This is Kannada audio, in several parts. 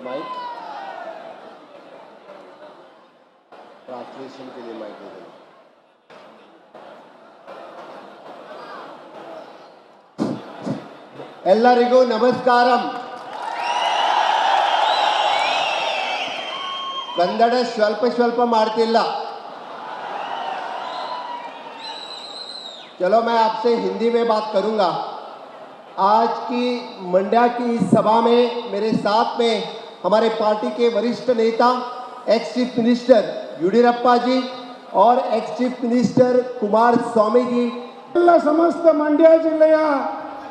माइक ट्रांसलेशन के लिए माइक दे दें। ಎಲ್ಲರಿಗೂ ನಮಸ್ಕಾರಂ. ಕನ್ನಡ ಸ್ವಲ್ಪ ಮಾಡ್ತಿಲ್ಲ. चलो मैं आपसे हिंदी में बात करूंगा. आज की मंड्या की इस सभा में मेरे साथ में हमारे पार्टी के वरिष्ठ नेता एक्स चीफ मिनिस्टर येडियुरप्पा जी और एक्स चीफ मिनिस्टर कुमारस्वामी जी, समस्त मंड्या जिल्ಲೆಯ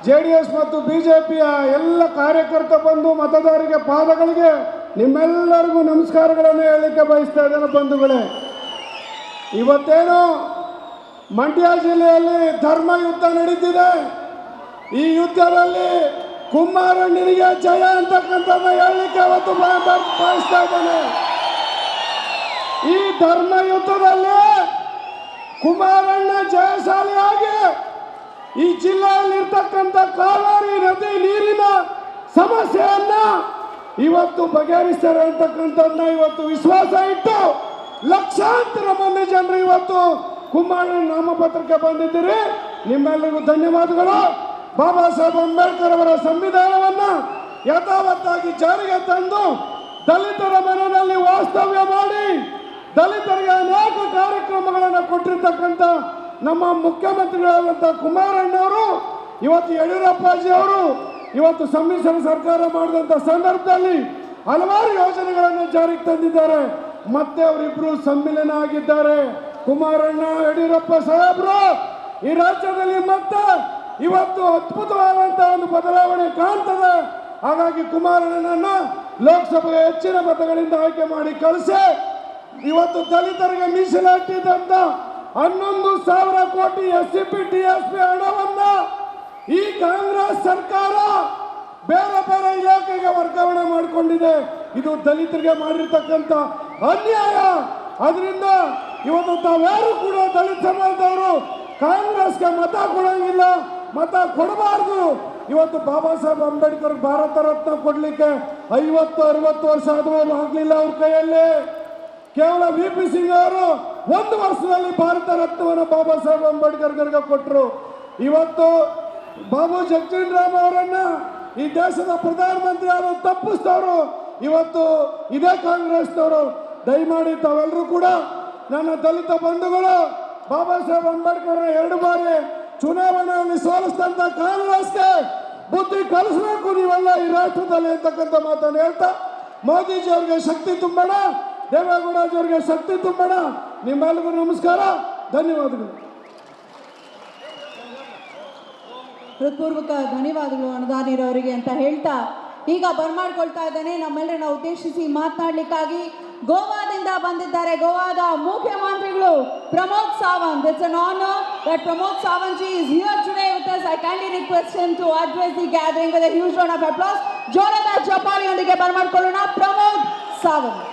ಜೆಡಿಎಸ್ ಮತ್ತು ಬಿಜೆಪಿಯ ಎಲ್ಲ ಕಾರ್ಯಕರ್ತ ಬಂಧು ಮತದಾರರಿಗೆ ಪಾದಗಳಿಗೆ ನಿಮ್ಮೆಲ್ಲರಿಗೂ ನಮಸ್ಕಾರಗಳನ್ನು ಹೇಳಲಿಕ್ಕೆ ಬಯಸ್ತಾ ಇದ್ದೇನೆ. ಬಂಧುಗಳೇ, ಇವತ್ತೇನು ಮಂಡ್ಯ ಜಿಲ್ಲೆಯಲ್ಲಿ ಧರ್ಮ ಯುದ್ಧ ನಡೀತಿದೆ. ಈ ಯುದ್ಧದಲ್ಲಿ ಕುಮಾರಣ್ಣನಿಗೆ ಜಯ ಅಂತಕ್ಕಂಥದ್ದನ್ನ ಹೇಳಲಿಕ್ಕೆ ಅವತ್ತು ಬಯಸ್ತಾ ಇದ್ದೇನೆ. ಈ ಧರ್ಮ ಯುದ್ಧದಲ್ಲಿ ಕುಮಾರಣ್ಣ ಜಯಶಾಲಿಯಾಗಿ ಈ ಜಿಲ್ಲೆಯಲ್ಲಿರ್ತಕ್ಕಂಥ ಕಾವೇರಿ ನದಿ ನೀರಿನ ಸಮಸ್ಯೆಯನ್ನ ಇವತ್ತು ಬಗೆಹರಿಸ್ತಾರೆ ಅಂತಕ್ಕಂಥದ್ದನ್ನ ಇವತ್ತು ವಿಶ್ವಾಸ ಇಟ್ಟು ಲಕ್ಷಾಂತರ ಮಂದಿ ಜನರು ಇವತ್ತು ಕುಮಾರಣ್ಣ ನಾಮಪತ್ರಕ್ಕೆ ಬಂದಿದ್ದೀರಿ. ನಿಮ್ಮೆಲ್ಲರಿಗೂ ಧನ್ಯವಾದಗಳು. ಬಾಬಾ ಸಾಹೇಬ್ ಅಂಬೇಡ್ಕರ್ ಅವರ ಸಂವಿಧಾನವನ್ನ ಯಥಾವತ್ತಾಗಿ ಜಾರಿಗೆ ತಂದು ದಲಿತರ ಮನೆಯಲ್ಲಿ ವಾಸ್ತವ್ಯ ಮಾಡಿ ದಲಿತರಿಗೆ ಅನೇಕ ಕಾರ್ಯಕ್ರಮಗಳನ್ನು ಕೊಟ್ಟಿರ್ತಕ್ಕಂಥ ನಮ್ಮ ಮುಖ್ಯಮಂತ್ರಿಗಳಾದಂಥ ಕುಮಾರಣ್ಣವರು ಇವತ್ತು ಯಡಿಯೂರಪ್ಪಾಜಿ ಅವರು ಇವತ್ತು ಸಮ್ಮಿಶ್ರ ಸರ್ಕಾರ ಮಾಡಿದಂಥ ಸಂದರ್ಭದಲ್ಲಿ ಹಲವಾರು ಯೋಜನೆಗಳನ್ನು ಜಾರಿಗೆ ತಂದಿದ್ದಾರೆ. ಮತ್ತೆ ಅವರಿಬ್ಬರು ಸಮ್ಮಿಲನ ಆಗಿದ್ದಾರೆ. ಕುಮಾರಣ್ಣ ಯಡಿಯೂರಪ್ಪ ಸಾಹೇಬರು ಈ ರಾಜ್ಯದಲ್ಲಿ ಮತ್ತೆ ಇವತ್ತು ಅದ್ಭುತವಾದಂತಹ ಒಂದು ಬದಲಾವಣೆ ಕಾಣ್ತದೆ. ಹಾಗಾಗಿ ಕುಮಾರಣ್ಣನನ್ನ ಲೋಕಸಭೆಗೆ ಹೆಚ್ಚಿನ ಮತಗಳಿಂದ ಆಯ್ಕೆ ಮಾಡಿ ಕಳಿಸಿ ಇವತ್ತು ದಲಿತರಿಗೆ ಮೀಸಲಾತಿದಂತ 11,000 ಕೋಟಿ SCP TSP ಹಣವನ್ನ ಈ ಕಾಂಗ್ರೆಸ್ ಸರ್ಕಾರ ಬೇರೆ ಬೇರೆ ಇಲಾಖೆಗೆ ವರ್ಗಾವಣೆ ಮಾಡಿಕೊಂಡಿದೆ. ಇದು ದಲಿತರಿಗೆ ಮಾಡಿರ್ತಕ್ಕಂಥ ಅನ್ಯಾಯ. ಅದರಿಂದ ಇವತ್ತು ತಾವ್ಯಾರು ಕೂಡ ದಲಿತ ಸಮಾಜದವರು ಕಾಂಗ್ರೆಸ್ಗೆ ಮತ ಕೊಡಂಗಿಲ್ಲ, ಮತ ಕೊಡಬಾರ್ದು. ಇವತ್ತು ಬಾಬಾ ಸಾಹೇಬ್ ಅಂಬೇಡ್ಕರ್ ಭಾರತ ರತ್ನ ಕೊಡ್ಲಿಕ್ಕೆ 50-60 ವರ್ಷ ಆದ್ರೂ ಆಗ್ಲಿಲ್ಲ ಅವ್ರ ಕೈಯಲ್ಲಿ. ಕೇವಲ VP ಸಿಂಗ್ ಅವರು 1 ವರ್ಷದಲ್ಲಿ ಭಾರತ ರತ್ನವನ್ನು ಬಾಬಾ ಸಾಹೇಬ್ ಅಂಬೇಡ್ಕರ್ಗೆ ಕೊಟ್ಟರು. ಇವತ್ತು ಬಾಬು ಜಗಜೀವನ್ ರಾಮ್ ಅವರನ್ನ ಈ ದೇಶದ ಪ್ರಧಾನಮಂತ್ರಿ ಅವರು ತಪ್ಪಿಸ್ತವರು ಇವತ್ತು ಇದೇ ಕಾಂಗ್ರೆಸ್ನವರು. ದಯಮಾಡಿ ತಾವೆಲ್ಲರೂ ಕೂಡ ನನ್ನ ದಲಿತ ಬಂಧುಗಳು ಬಾಬಾ ಸಾಹೇಬ್ ಅಂಬೇಡ್ಕರ್ 2 ಬಾರಿ ಚುನಾವಣೆಯಲ್ಲಿ ಸೋಲಿಸಿದಂತ ಕಾಂಗ್ರೆಸ್ಗೆ ಬುದ್ಧಿ ಕಲಿಸಬೇಕು ನೀವೆಲ್ಲ ಈ ರಾಷ್ಟ್ರದಲ್ಲಿ ಅಂತಕ್ಕಂಥ ಮಾತನ್ನು ಹೇಳ್ತಾ ಮೋದಿಜಿ ಅವರಿಗೆ ಶಕ್ತಿ ತುಂಬೋಣ, ದೇವೇಗೌಡಜಿ ಅವರಿಗೆ ಶಕ್ತಿ ತುಂಬೋಣ. ನಿಮ್ಮೆಲ್ಲರಿಗೂ ನಮಸ್ಕಾರ, ಧನ್ಯವಾದಗಳು. ಹೃತ್ಪೂರ್ವಕ ಧನ್ಯವಾದಗಳು ಅನುದಾನಿರವರಿಗೆ ಅಂತ ಹೇಳ್ತಾ ಈಗ ಬರ್ಮಾಡ್ಕೊಳ್ತಾ ಇದ್ದೇನೆ. ನಮ್ಮೆಲ್ಲರನ್ನ ಉದ್ದೇಶಿಸಿ ಮಾತನಾಡಲಿಕ್ಕಾಗಿ ಗೋವಾದಿಂದ ಬಂದಿದ್ದಾರೆ ಗೋವಾದ ಮುಖ್ಯಮಂತ್ರಿಗಳು Pramod Sawant. It's an honor that Pramod Sawant ji is here today with us. I kindly request him to address the gathering with a huge round of applause. ಜೋರಾದ ಚಪ್ಪಾಳೆಯೊಂದಿಗೆ ಬರ್ಮಾಡ್ಕೊಳ್ಳೋಣ ಪ್ರಮೋದ್ ಸಾವಂತ್.